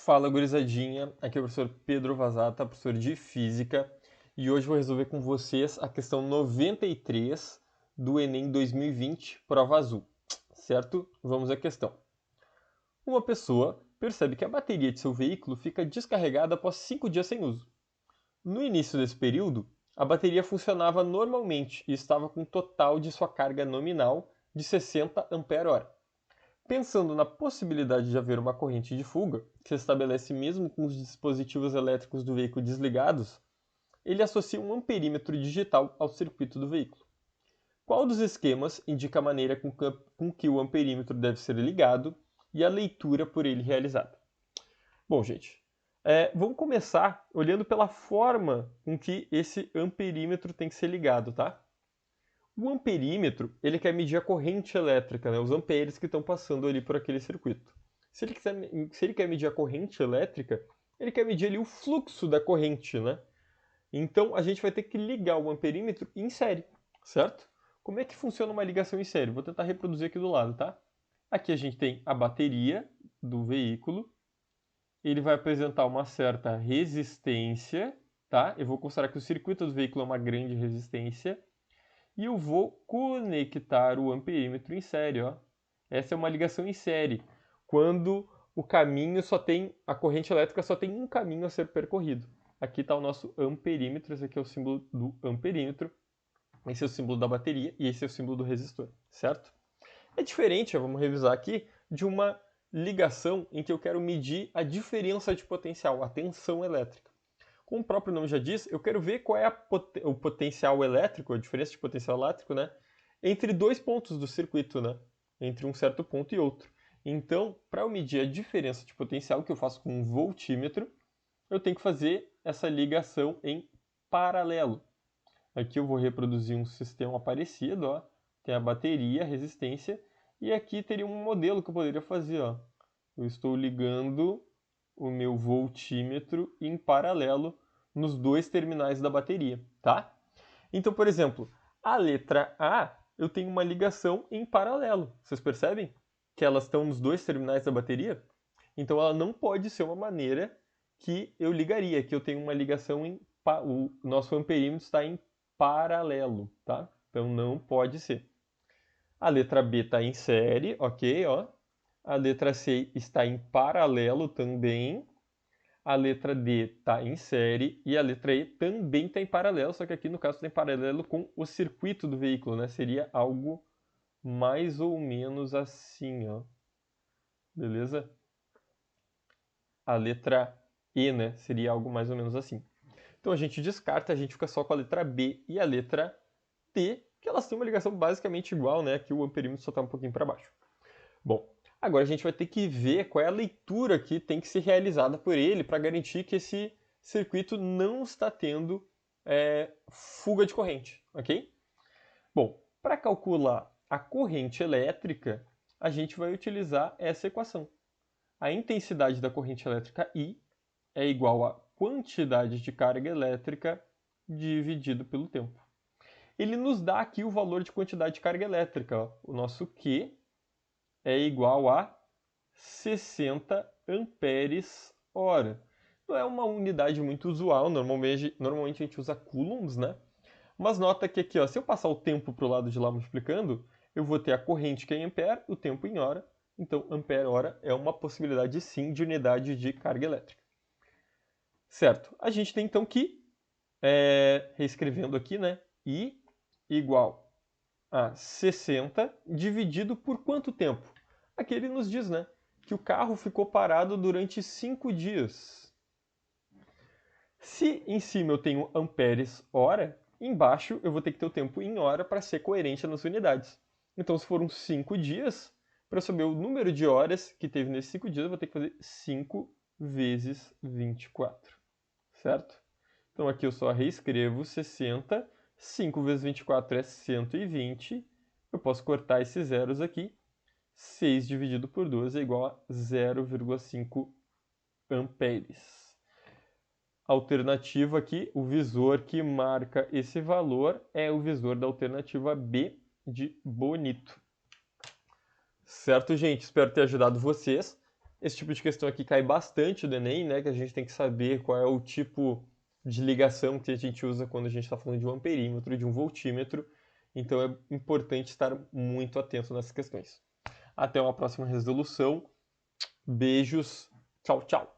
Fala, gurizadinha, aqui é o professor Pedro Vazata, professor de Física, e hoje vou resolver com vocês a questão 93 do Enem 2020, prova azul, certo? Vamos à questão. Uma pessoa percebe que a bateria de seu veículo fica descarregada após 5 dias sem uso. No início desse período, a bateria funcionava normalmente e estava com um total de sua carga nominal de 60 ampere-hora. Pensando na possibilidade de haver uma corrente de fuga, que se estabelece mesmo com os dispositivos elétricos do veículo desligados, ele associa um amperímetro digital ao circuito do veículo. Qual dos esquemas indica a maneira com que o amperímetro deve ser ligado e a leitura por ele realizada? Bom, gente, vamos começar olhando pela forma com que esse amperímetro tem que ser ligado, tá? O amperímetro, ele quer medir a corrente elétrica, né, os amperes que estão passando ali por aquele circuito. Se ele quer medir a corrente elétrica, ele quer medir ali o fluxo da corrente, né? Então, a gente vai ter que ligar o amperímetro em série, certo? Como é que funciona uma ligação em série? Vou tentar reproduzir aqui do lado, tá? Aqui a gente tem a bateria do veículo. Ele vai apresentar uma certa resistência, tá? Eu vou considerar que o circuito do veículo é uma grande resistência. E eu vou conectar o amperímetro em série, ó. Essa é uma ligação em série, quando o caminho só tem, a corrente elétrica só tem um caminho a ser percorrido. Aqui está o nosso amperímetro, esse aqui é o símbolo do amperímetro, esse é o símbolo da bateria e esse é o símbolo do resistor, certo? É diferente, vamos revisar aqui, de uma ligação em que eu quero medir a diferença de potencial, a tensão elétrica. Como o próprio nome já diz, eu quero ver qual é o potencial elétrico, a diferença de potencial elétrico, né, entre dois pontos do circuito, né, entre um certo ponto e outro. Então, para eu medir a diferença de potencial, que eu faço com um voltímetro, eu tenho que fazer essa ligação em paralelo. Aqui eu vou reproduzir um sistema parecido, ó. Tem a bateria, a resistência, e aqui teria um modelo que eu poderia fazer, ó. Eu estou ligando o meu voltímetro em paralelo nos dois terminais da bateria, tá? Então, por exemplo, a letra A, eu tenho uma ligação em paralelo. Vocês percebem que elas estão nos dois terminais da bateria? Então, ela não pode ser uma maneira que eu ligaria, que eu tenho uma ligação em... O nosso amperímetro está em paralelo, tá? Então, não pode ser. A letra B está em série, ok, ó. A letra C está em paralelo também. A letra D está em série e a letra E também está em paralelo, só que aqui no caso está em paralelo com o circuito do veículo, né? Seria algo mais ou menos assim, ó. Beleza? A letra E, né? Seria algo mais ou menos assim. Então a gente descarta, a gente fica só com a letra B e a letra T, que elas têm uma ligação basicamente igual, né? Que o amperímetro só está um pouquinho para baixo. Bom, agora a gente vai ter que ver qual é a leitura que tem que ser realizada por ele para garantir que esse circuito não está tendo fuga de corrente, ok? Bom, para calcular a corrente elétrica, a gente vai utilizar essa equação. A intensidade da corrente elétrica I é igual à quantidade de carga elétrica dividido pelo tempo. Ele nos dá aqui o valor de quantidade de carga elétrica. Ó. O nosso Q é igual a 60 amperes hora. Não é uma unidade muito usual, normalmente a gente usa coulombs, né? Mas nota que aqui, ó, se eu passar o tempo para o lado de lá multiplicando, eu vou ter a corrente que é em ampere, o tempo em hora. Então, ampere-hora é uma possibilidade sim de unidade de carga elétrica. Certo, a gente tem então que, reescrevendo aqui, né, I igual a 60 dividido por quanto tempo? Aqui ele nos diz, né, que o carro ficou parado durante 5 dias. Se em cima eu tenho amperes hora, embaixo eu vou ter que ter o tempo em hora para ser coerente nas unidades. Então, se foram 5 dias, para saber o número de horas que teve nesses 5 dias, eu vou ter que fazer 5 vezes 24, certo? Então, aqui eu só reescrevo 60, 5 vezes 24 é 120, eu posso cortar esses zeros aqui, 6 dividido por 2 é igual a 0,5 amperes. Alternativa aqui, o visor que marca esse valor é o visor da alternativa B de bonito. Certo, gente? Espero ter ajudado vocês. Esse tipo de questão aqui cai bastante do Enem, né? Que a gente tem que saber qual é o tipo de ligação que a gente usa quando a gente está falando de um amperímetro, de um voltímetro. Então é importante estar muito atento nessas questões. Até uma próxima resolução. Beijos. Tchau, tchau.